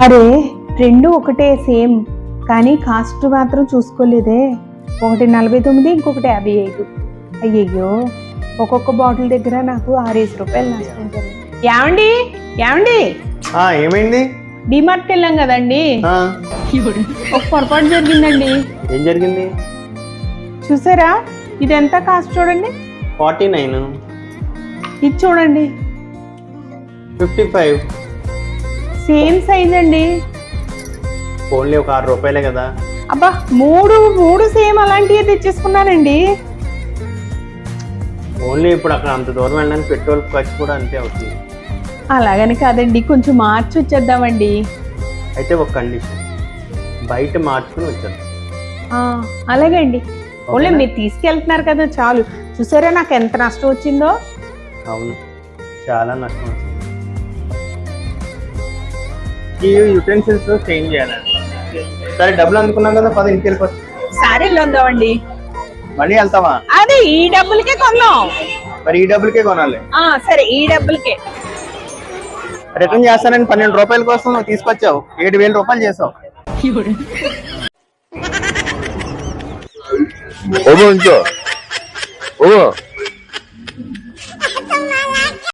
అరే రెండు ఒకటే సేమ్, కానీ కాస్ట్ మాత్రం చూసుకోలేదే. ఒకటి 49, ఇంకొకటి 55. అయ్యయ్యో, ఒక్కొక్క బాటిల్ దగ్గర నాకు 6 రూపాయలు నష్టం జరిగింది. ఏమండి ఏమండి, ఏమైంది? డిమార్ట్కి వెళ్ళాం కదండి, ఒక పొరపాటు జరిగిందండి. ఏం జరిగింది? చూసారా, ఇది ఎంత కాస్ట్ చూడండి. 49. ఇది చూడండి 55. సేమ్ సైజ్ అండి. ఓన్లీ ఒక 6 రూపాయలే కదా. అబ్బా, మూడు సేమ్ అలాంటివి తెచ్చేసుకున్నానండి. ఓన్లీ ఇప్పుడు అక్కడ అంత దూరం వెళ్ళడానికి పెట్రోల్ ఖర్చు కూడా అంతే అవుతుంది. అలాగని కాదండి, కొంచెం మార్చి వచ్చేద్దామండి. అయితే ఒక కండిషన్, బయట మార్చుకుని వచ్చేద్దాం. అలాగే అండి. ఓన్లీ మీరు తీసుకెళ్తున్నారు కదా చాలు. చూసారా నాకు ఎంత నష్టం వచ్చిందో. అవును, చాలా నష్టం వచ్చింది. ఈ యూటెన్సిల్స్ చేంజ్ చేయాలి. సరే, డబ్బులు అందుకున్నాం కదా, పద ఇంటికి వెళ్ళిపోతాం. సరే వెళ్దామండి. మళ్ళీ వెళ్తావా? అదే ఈ డబ్బులకే కొన్నాం. మరి ఈ డబ్బులకే కొనాలి. సరే, ఈ డబ్బులకే రిటర్న్ చేస్తానని 12 రూపాయల కోసం నువ్వు తీసుకొచ్చావు, 7,000 రూపాయలు చేసావు. 어머, 진짜. 어머.